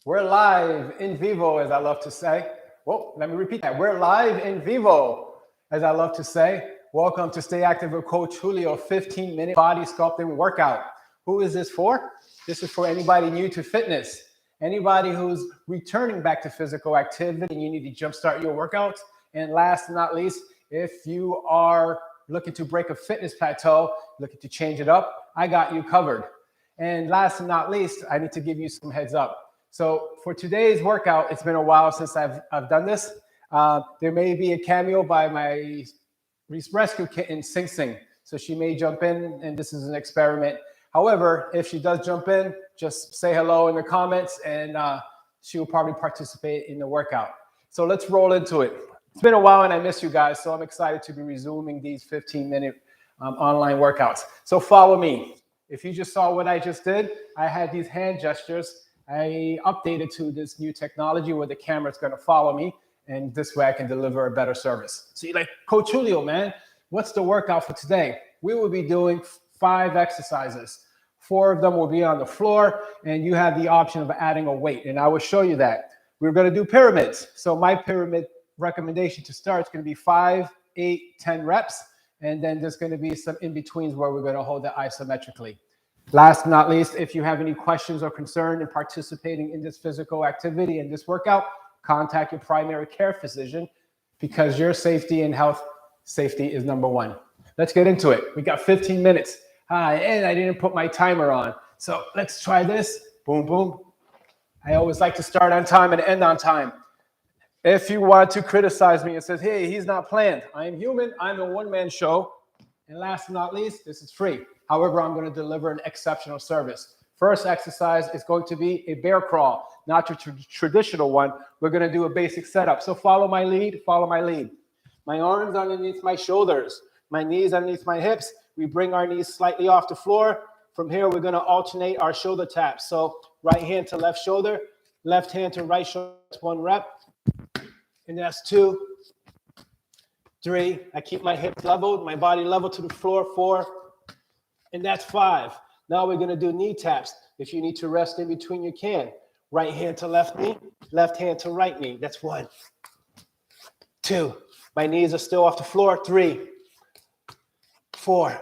We're live in vivo, as I love to say. Whoa, let me repeat that. We're live in vivo, as I love to say. Welcome to Stay Active with Coach Julio, 15-minute body sculpting workout. Who is this for? This is for anybody new to fitness, anybody who's returning back to physical activity and you need to jumpstart your workouts. And last but not least, if you are looking to break a fitness plateau, looking to change it up, I got you covered. And last but not least, I need to give you some heads up. So for today's workout, it's been a while since I've done this. There may be a cameo by my rescue kitten, Sing Sing. So she may jump in, and this is an experiment. However, if she does jump in, just say hello in the comments, and she will probably participate in the workout. So let's roll into it. It's been a while, and I miss you guys, so I'm excited to be resuming these 15-minute online workouts. So follow me. If you just saw what I just did, I had these hand gestures. I updated to this new technology where the camera's going to follow me, and this way I can deliver a better service. So you're like, Coach Julio, man, what's the workout for today? We will be doing 5 exercises. 4 of them will be on the floor, and you have the option of adding a weight, and I will show you that. We're going to do pyramids. So my pyramid recommendation to start is going to be 5, 8, 10 reps, and then there's going to be some in-betweens where we're going to hold it isometrically. Last but not least, if you have any questions or concern in participating in this physical activity and this workout, contact your primary care physician because your safety and health safety is number 1. Let's get into it. We got 15 minutes. And I didn't put my timer on. So let's try this. Boom, boom. I always like to start on time and end on time. If you want to criticize me and says, hey, he's not planned. I am human. I'm a one-man show. And last but not least, this is free. However, I'm going to deliver an exceptional service. First exercise is going to be a bear crawl, not your traditional one. We're going to do a basic setup. So follow my lead, follow my lead. My arms underneath my shoulders, my knees underneath my hips. We bring our knees slightly off the floor. From here, we're going to alternate our shoulder taps. So right hand to left shoulder, left hand to right shoulder. That's 1 rep. And that's 2, 3. I keep my hips leveled, my body level to the floor. 4. And that's 5. Now we're going to do knee taps. If you need to rest in between, you can. Right hand to left knee, left hand to right knee. That's 1, 2. My knees are still off the floor. 3, 4,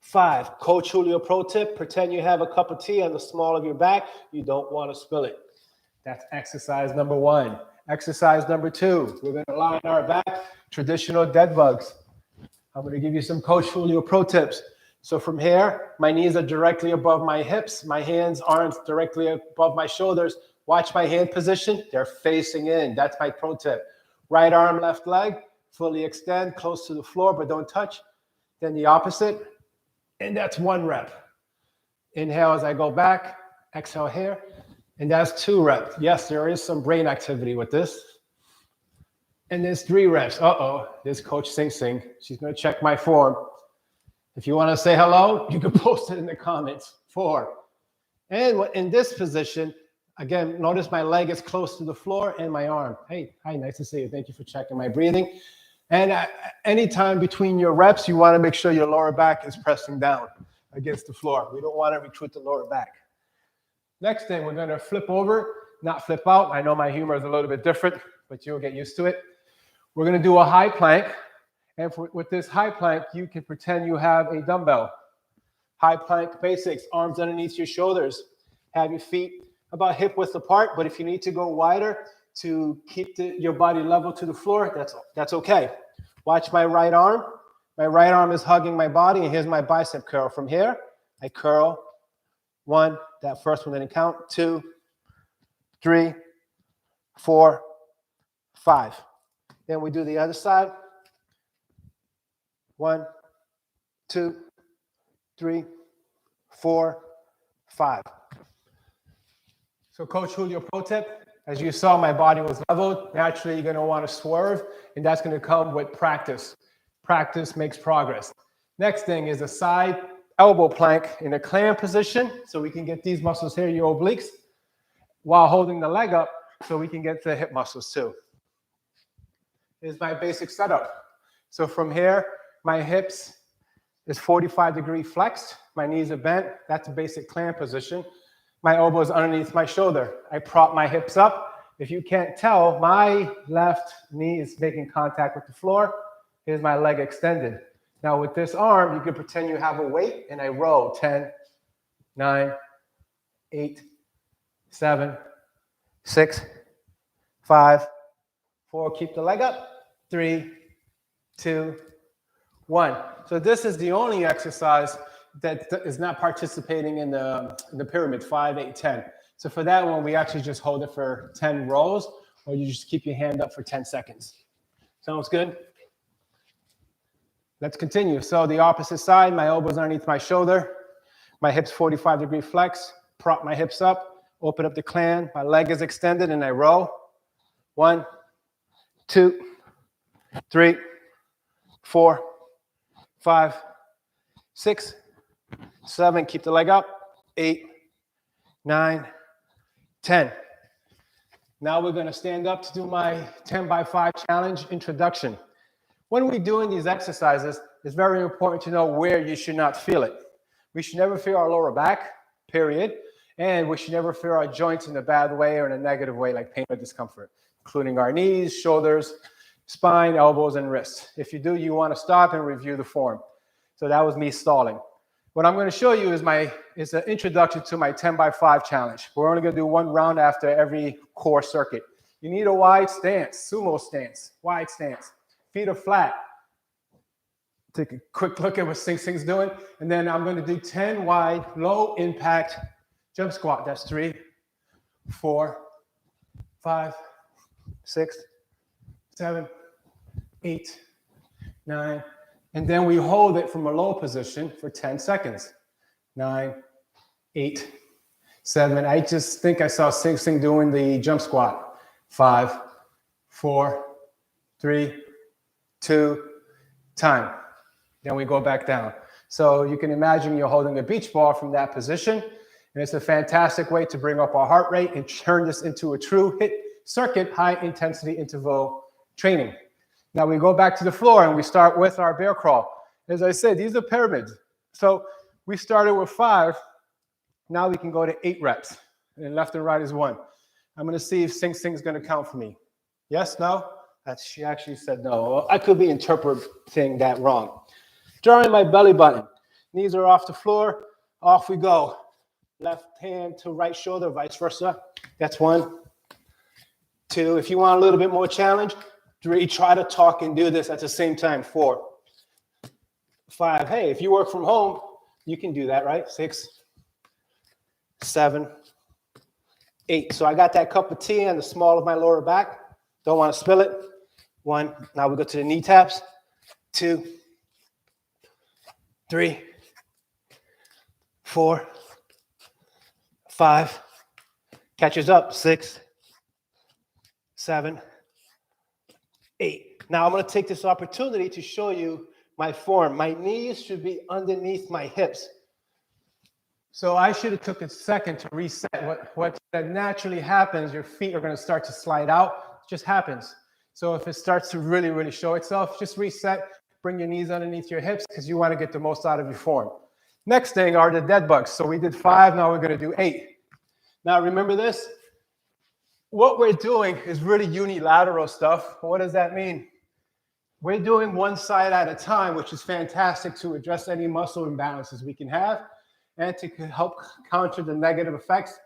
5. Coach Julio pro tip, pretend you have a cup of tea on the small of your back. You don't want to spill it. That's exercise number 1. Exercise number 2, we're going to lie on our back, traditional dead bugs. I'm going to give you some Coach Julio pro tips. So from here, my knees are directly above my hips, my hands, arms directly above my shoulders. Watch my hand position, they're facing in. That's my pro tip. Right arm, left leg, fully extend, close to the floor, but don't touch. Then the opposite, and that's 1 rep. Inhale as I go back, exhale here. And that's 2 reps. Yes, there is some brain activity with this. And there's 3 reps. There's Coach Sing Sing. She's going to check my form. If you want to say hello, you can post it in the comments. 4. And in this position, again, notice my leg is close to the floor and my arm. Hey, hi, nice to see you. Thank you for checking my breathing. And anytime between your reps, you want to make sure your lower back is pressing down against the floor. We don't want to recruit the lower back. Next thing, we're going to flip over, not flip out. I know my humor is a little bit different, but you'll get used to it. We're going to do a high plank. And with this high plank, you can pretend you have a dumbbell. High plank basics, arms underneath your shoulders. Have your feet about hip width apart, but if you need to go wider to keep your body level to the floor, that's okay. Watch my right arm. My right arm is hugging my body, and here's my bicep curl. From here, I curl. 1, that first one didn't count. 2, 3, 4, 5. Then we do the other side. 1, 2, 3, 4, 5. So Coach Julio pro tip, as you saw, my body was leveled. Naturally, you're going to want to swerve, and that's going to come with practice. Practice makes progress. Next thing is a side elbow plank in a clam position, so we can get these muscles here, your obliques, while holding the leg up, so we can get the hip muscles too. Here's my basic setup. So from here, my hips is 45-degree flexed. My knees are bent. That's a basic clam position. My elbows underneath my shoulder. I prop my hips up. If you can't tell, my left knee is making contact with the floor. Here's my leg extended. Now with this arm, you can pretend you have a weight and I row 10, 9, 8, 7, 6, 5, 4. Keep the leg up. 3, 2, 1. So this is the only exercise that is not participating in the pyramid, 5, 8, 10. So for that one, we actually just hold it for 10 rows, or you just keep your hand up for 10 seconds. Sounds good? Let's continue. So the opposite side, my elbows underneath my shoulder, my hips 45-degree flex, prop my hips up, open up the clam, my leg is extended, and I row. 1, 2, 3, 4, 5, 6, 7. Keep the leg up. 8, 9, 10. Now we're going to stand up to do my 10 by 5 challenge introduction. When we're doing these exercises, it's very important to know where you should not feel it. We should never feel our lower back, period. And we should never feel our joints in a bad way or in a negative way, like pain or discomfort, including our knees, shoulders, spine, elbows, and wrists. If you do, you want to stop and review the form. So that was me stalling. What I'm going to show you is an introduction to my 10 by 5 challenge. We're only going to do one round after every core circuit. You need a wide stance, sumo stance, wide stance. Feet are flat. Take a quick look at what Sing Sing's doing. And then I'm going to do 10 wide, low impact jump squat. That's 3, 4, 5, 6, 7, 8, 9. And then we hold it from a low position for 10 seconds. 9, 8, 7. I just think I saw Sing Sing doing the jump squat. 5, 4, 3, 2, time. Then we go back down. So you can imagine you're holding a beach ball from that position. And it's a fantastic way to bring up our heart rate and turn this into a true HIIT circuit, high intensity interval training. Now we go back to the floor and we start with our bear crawl. As I said, these are pyramids. So we started with 5. Now we can go to 8 reps. And left and right is 1. I'm going to see if Sing Sing's going to count for me. Yes, no? She actually said no. I could be interpreting that wrong. Drawing my belly button. Knees are off the floor. Off we go. Left hand to right shoulder, vice versa. That's 1, 2. If you want a little bit more challenge, 3. Try to talk and do this at the same time. 4, 5. Hey, if you work from home, you can do that, right? 6, 7, 8. So I got that cup of tea on the small of my lower back. Don't want to spill it. 1. Now we go to the knee taps. 2, 3, 4, 5. Catches up. 6, 7, 8. Now I'm going to take this opportunity to show you my form. My knees should be underneath my hips. So I should have took a second to reset. What naturally happens, your feet are going to start to slide out. It just happens. So if it starts to really, really show itself, just reset. Bring your knees underneath your hips because you want to get the most out of your form. Next thing are the dead bugs. So we did 5. Now we're going to do 8. Now remember this. What we're doing is really unilateral stuff. What does that mean? We're doing one side at a time, which is fantastic to address any muscle imbalances we can have and to help counter the negative effects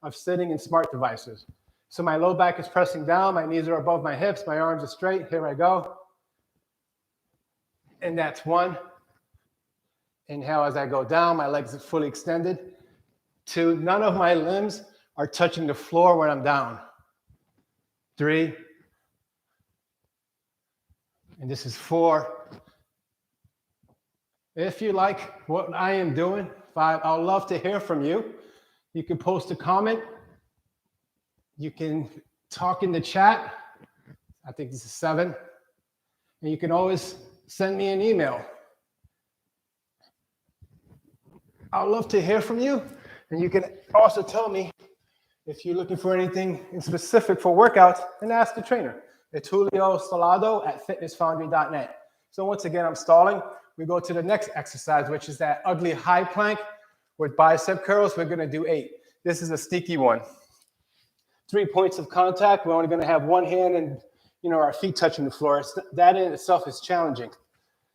of sitting in smart devices. So my low back is pressing down, my knees are above my hips, my arms are straight. Here I go. And that's 1. Inhale as I go down, my legs are fully extended. 2, none of my limbs are touching the floor when I'm down. 3, and this is 4. If you like what I am doing, 5, I'd love to hear from you. You can post a comment. You can talk in the chat. I think this is 7. And you can always send me an email. I'd love to hear from you. And you can also tell me if you're looking for anything in specific for workouts, and ask the trainer. It's Julio at fitnessfoundry.net. So once again, I'm stalling. We go to the next exercise, which is that ugly high plank with bicep curls. We're going to do 8. This is a sneaky one. 3 points of contact. We're only going to have one hand and our feet touching the floor. That in itself is challenging.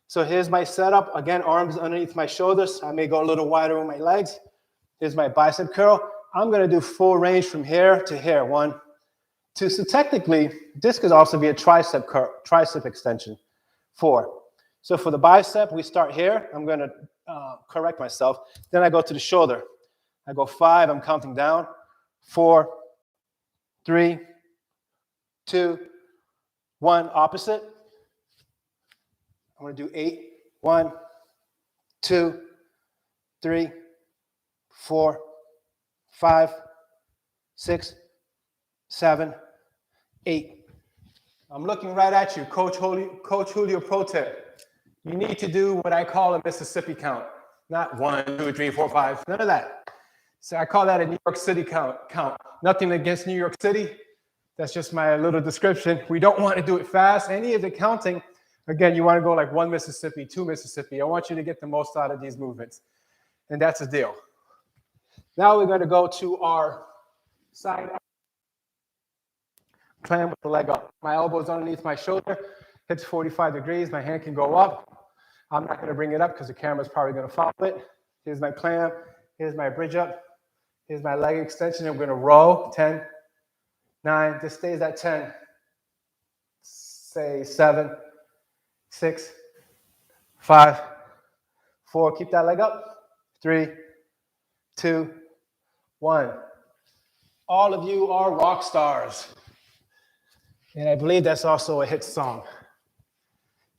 So here's my setup. Again, arms underneath my shoulders. I may go a little wider with my legs. Here's my bicep curl. I'm going to do full range from here to here. 1, 2. So technically, this could also be a tricep curl, tricep extension. 4. So for the bicep, we start here. I'm going to correct myself. Then I go to the shoulder. I go 5. I'm counting down. 4, 3, 2, 1. Opposite. I'm going to do 8. 1, 2, 3, 4, 5, 6, 7, 8. I'm looking right at you, Coach Julio pro tip. You need to do what I call a Mississippi count. Not 1, 2, 3, 4, 5. None of that. So I call that a New York City count. Nothing against New York City. That's just my little description. We don't want to do it fast. Any of the counting, again, you want to go like 1 Mississippi, 2 Mississippi. I want you to get the most out of these movements. And that's the deal. Now we're going to go to our side clam with the leg up. My elbow's underneath my shoulder, hips 45 degrees. My hand can go up. I'm not going to bring it up because the camera's probably going to follow it. Here's my clam. Here's my bridge up. Here's my leg extension. I'm going to row. 10, 9. This stays at 10. Say 7, 6, 5, 4. Keep that leg up. 3, 2, 1. All of you are rock stars. And I believe that's also a hit song.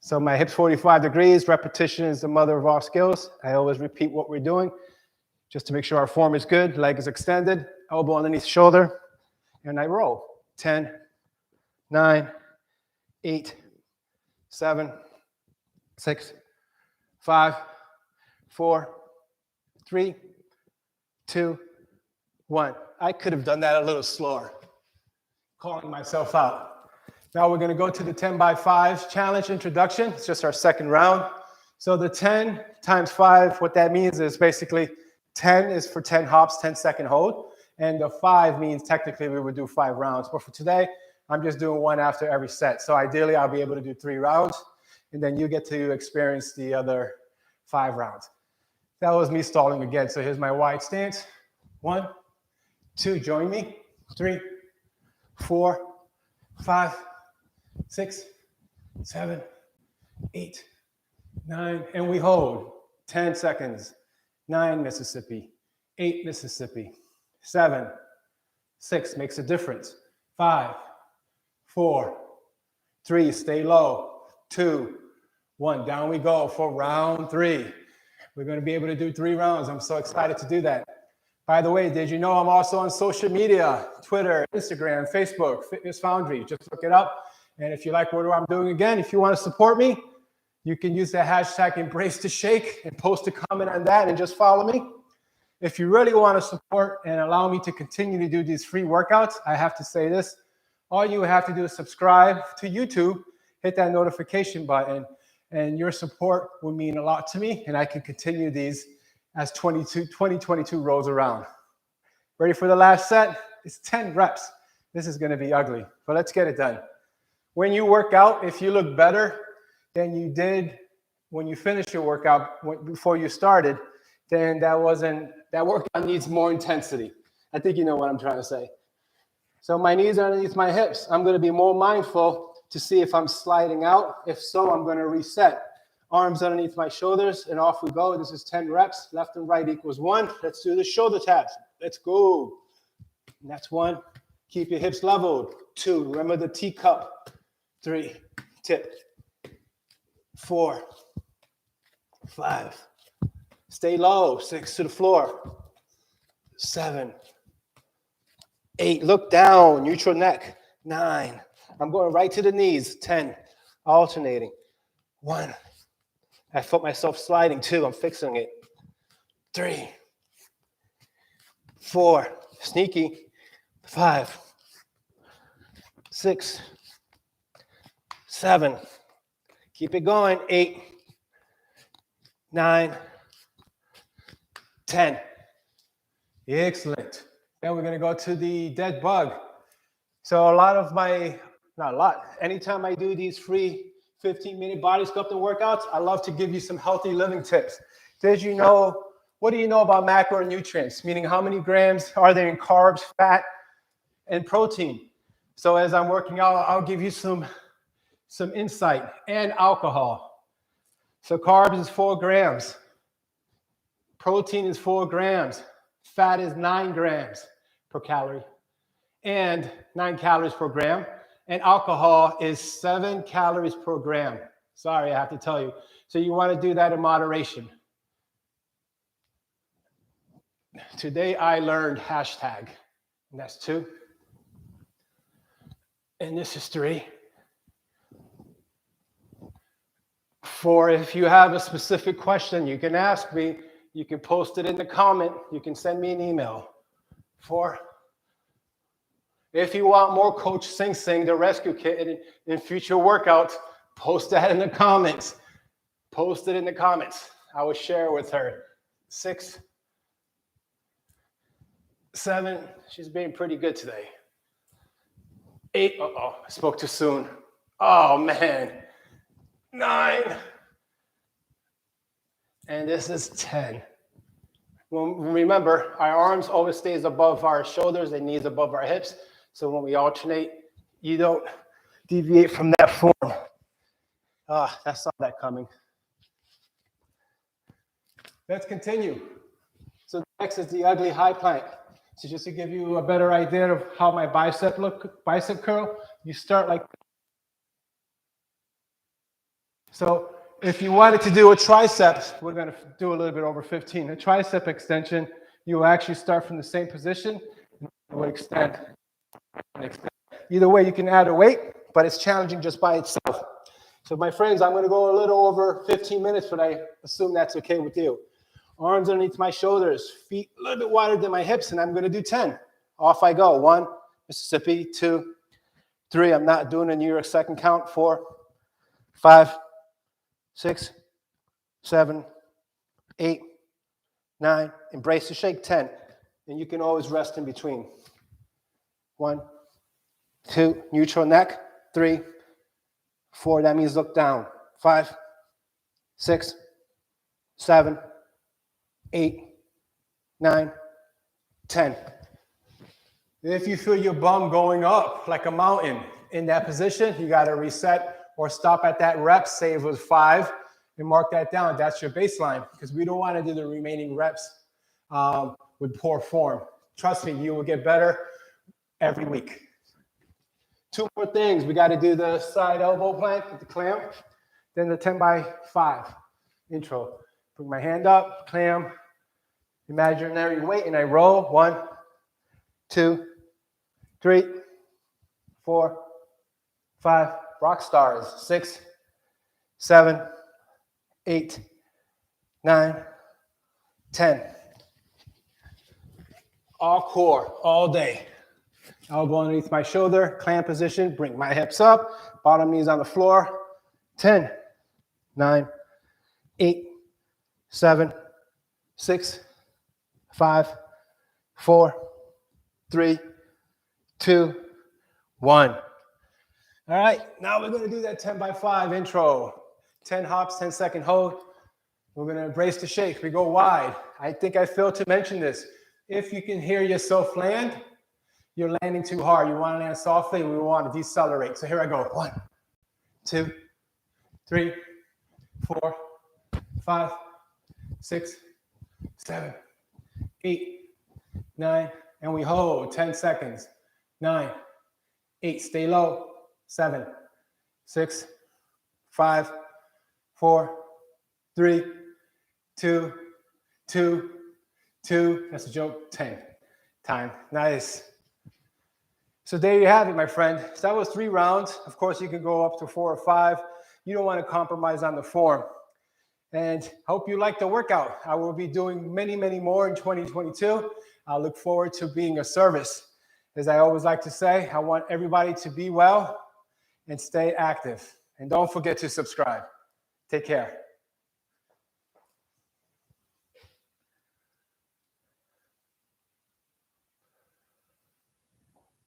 So my hips 45 degrees. Repetition is the mother of all skills. I always repeat what we're doing just to make sure our form is good. Leg is extended. Elbow underneath shoulder. And I roll. 10, 9, 8, 7, 6, 5, 4, 3, 2, 1. I could have done that a little slower. Calling myself out. Now we're going to go to the 10 by 5 challenge introduction. It's just our second round. So the 10 times 5, what that means is basically 10 is for 10 hops, 10-second hold. And the 5 means technically we would do 5 rounds. But for today, I'm just doing 1 after every set. So ideally, I'll be able to do 3 rounds. And then you get to experience the other 5 rounds. That was me stalling again. So here's my wide stance. 1, 2, join me. 3, 4, 5, 6, 7, 8, 9, and we hold 10 seconds. 9 Mississippi, 8 Mississippi, 7, 6 makes a difference. 5, 4, 3, stay low. 2, 1, down we go for round 3. We're going to be able to do 3 rounds. I'm so excited to do that. By the way, did you know I'm also on social media? Twitter, Instagram, Facebook, Fitness Foundry. Just look it up. And if you like what I'm doing again, if you want to support me, you can use the hashtag #EmbraceTheShake and post a comment on that and just follow me. If you really want to support and allow me to continue to do these free workouts, I have to say this. All you have to do is subscribe to YouTube, hit that notification button, and your support will mean a lot to me, and I can continue these as 2022 rolls around. Ready for the last set? It's 10 reps. This is going to be ugly, but let's get it done. When you work out, if you look better than you did when you finished your workout before you started, then that workout needs more intensity. I think you know what I'm trying to say. So my knees are underneath my hips. I'm going to be more mindful to see if I'm sliding out. If so, I'm going to reset. Arms underneath my shoulders, and off we go. This is 10 reps. Left and right equals 1. Let's do the shoulder taps. Let's go. And that's 1. Keep your hips leveled. 2. Remember the teacup. 3. Tip. 4. 5. Stay low. 6 to the floor. 7. 8. Look down. Neutral neck. 9. I'm going right to the knees. 10. Alternating. 1. I felt myself sliding. 2. I'm fixing it. 3. 4. Sneaky. 5. 6. 7. Keep it going. 8. 9. 10. Excellent. Then we're gonna go to the dead bug. So a lot of my, not a lot, anytime I do these free 15-minute body sculpting workouts, I love to give you some healthy living tips. What do you know about macronutrients? Meaning how many grams are there in carbs, fat, and protein? So as I'm working out, I'll give you some insight. And alcohol. So carbs is 4 grams. Protein is 4 grams. Fat is 9 grams per calorie. And 9 calories per gram. And alcohol is 7 calories per gram. Sorry, I have to tell you. So you want to do that in moderation. Today I learned hashtag. And that's 2. And this is 3. 4, if you have a specific question, you can ask me. You can post it in the comment. You can send me an email. 4. If you want more Coach Sing Sing, the rescue kit in future workouts, post that in the comments. Post it in the comments. I will share with her. 6, 7, she's being pretty good today. 8, I spoke too soon. Oh, man. 9. And this is 10. Well, remember, our arms always stays above our shoulders and knees above our hips. So when we alternate, you don't deviate from that form. I saw that coming. Let's continue. So next is the ugly high plank. So just to give you a better idea of how my bicep curl, you start like. So if you wanted to do a triceps, we're going to do a little bit over 15. A tricep extension, you will actually start from the same position and will extend and extend. Either way, you can add a weight, but it's challenging just by itself. So my friends, I'm going to go a little over 15 minutes, but I assume that's okay with you. Arms underneath my shoulders, feet a little bit wider than my hips, and I'm going to do 10. Off I go. 1, Mississippi, 2, 3. I'm not doing a New York second count. 4, 5, 6, 7, 8, 9. Embrace the shake. 10. And you can always rest in between. 1, 2, neutral neck. 3, 4, that means look down. 5, 6, 7, 8, 9, 10. If you feel your bum going up like a mountain in that position, you got to reset or stop at that rep, say it was 5, and mark that down. That's your baseline, because we don't want to do the remaining reps with poor form. Trust me, you will get better every week. 2 more things. We got to do the side elbow plank with the clam, then the 10 by 5 intro. Bring my hand up, clam, imaginary weight, and I roll. 1, 2, 3, 4, 5. Rock stars. 6, 7, 8, 9, 10. All core, all day. Elbow underneath my shoulder, clam position, bring my hips up, bottom knees on the floor. 10, 9, 8, 7, 6, 5, 4, 3, 2, 1. All right, now we're going to do that 10 by 5 intro. 10 hops, 10-second hold. We're going to embrace the shake. We go wide. I think I failed to mention this. If you can hear yourself land, you're landing too hard. You want to land softly, and we want to decelerate. So here I go. 1, 2, 3, 4, 5, 6, 7, 8, 9, and we hold 10 seconds. 9, 8, stay low. 7, 6, 5, 4, 3, 2, 2, 2. That's a joke. 10. Time. Nice. So there you have it, my friend. So that was 3 rounds. Of course, you can go up to 4 or 5. You don't want to compromise on the form. And hope you like the workout. I will be doing many, many more in 2022. I look forward to being of service. As I always like to say, I want everybody to be well and stay active. And don't forget to subscribe. Take care.